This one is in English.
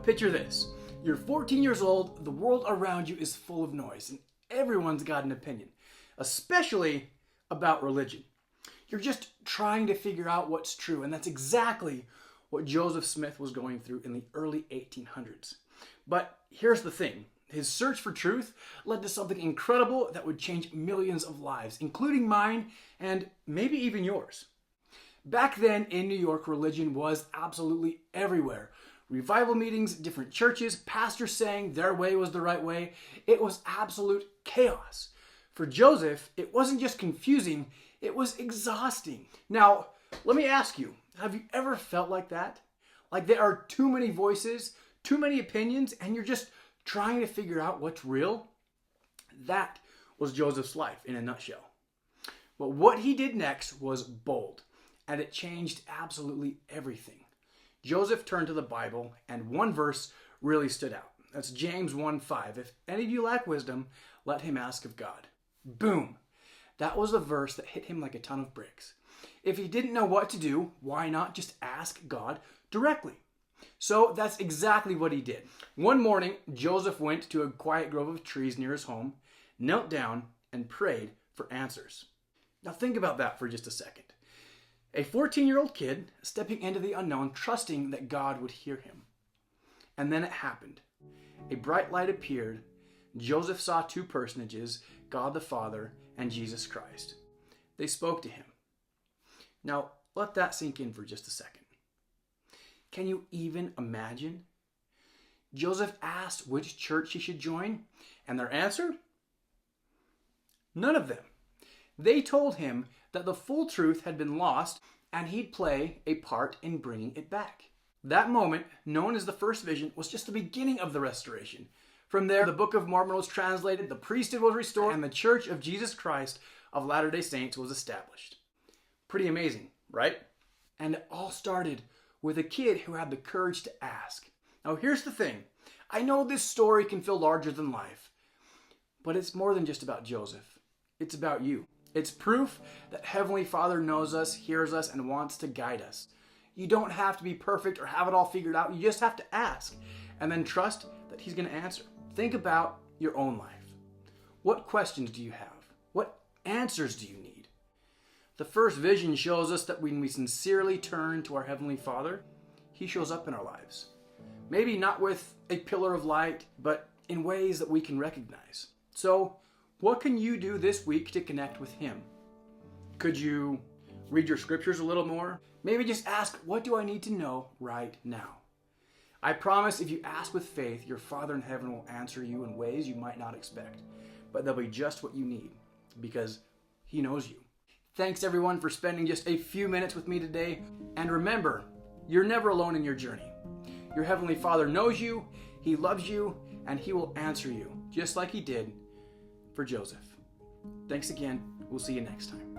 picture this. You're 14 years old, the world around you is full of noise, and everyone's got an opinion, especially about religion. You're just trying to figure out what's true, and that's exactly what Joseph Smith was going through in the early 1800s. But here's the thing. His search for truth led to something incredible that would change millions of lives, including mine and maybe even yours. Back then in New York, religion was absolutely everywhere. Revival meetings, different churches, pastors saying their way was the right way. It was absolute chaos. For Joseph, it wasn't just confusing, it was exhausting. Now, let me ask you, have you ever felt like that? Like there are too many voices, too many opinions, and you're just trying to figure out what's real? That was Joseph's life in a nutshell. But what he did next was bold, and it changed absolutely everything. Joseph turned to the Bible, and one verse really stood out. That's James 1:5. If any of you lack wisdom, let him ask of God. Boom! That was a verse that hit him like a ton of bricks. If he didn't know what to do, why not just ask God directly? So that's exactly what he did. One morning, Joseph went to a quiet grove of trees near his home, knelt down, and prayed for answers. Now think about that for just a second. A 14-year-old kid stepping into the unknown, trusting that God would hear him. And then it happened. A bright light appeared. Joseph saw two personages, God the Father and Jesus Christ. They spoke to him. Now, let that sink in for just a second. Can you even imagine? Joseph asked which church he should join, and their answer? None of them. They told him that the full truth had been lost and he'd play a part in bringing it back. That moment, known as the first vision, was just the beginning of the restoration. From there, the Book of Mormon was translated, the priesthood was restored, and the Church of Jesus Christ of Latter-day Saints was established. Pretty amazing, right? And it all started with a kid who had the courage to ask. Now here's the thing. I know this story can feel larger than life, but it's more than just about Joseph. It's about you. It's proof that Heavenly Father knows us, hears us, and wants to guide us. You don't have to be perfect or have it all figured out. You just have to ask and then trust that He's going to answer. Think about your own life. What questions do you have? What answers do you need? The first vision shows us that when we sincerely turn to our Heavenly Father, He shows up in our lives. Maybe not with a pillar of light, but in ways that we can recognize. So, what can you do this week to connect with Him? Could you read your scriptures a little more? Maybe just ask, what do I need to know right now? I promise if you ask with faith, your Father in heaven will answer you in ways you might not expect. But they'll be just what you need because He knows you. Thanks everyone for spending just a few minutes with me today. And remember, you're never alone in your journey. Your Heavenly Father knows you, He loves you, and He will answer you, just like He did for Joseph. Thanks again. We'll see you next time.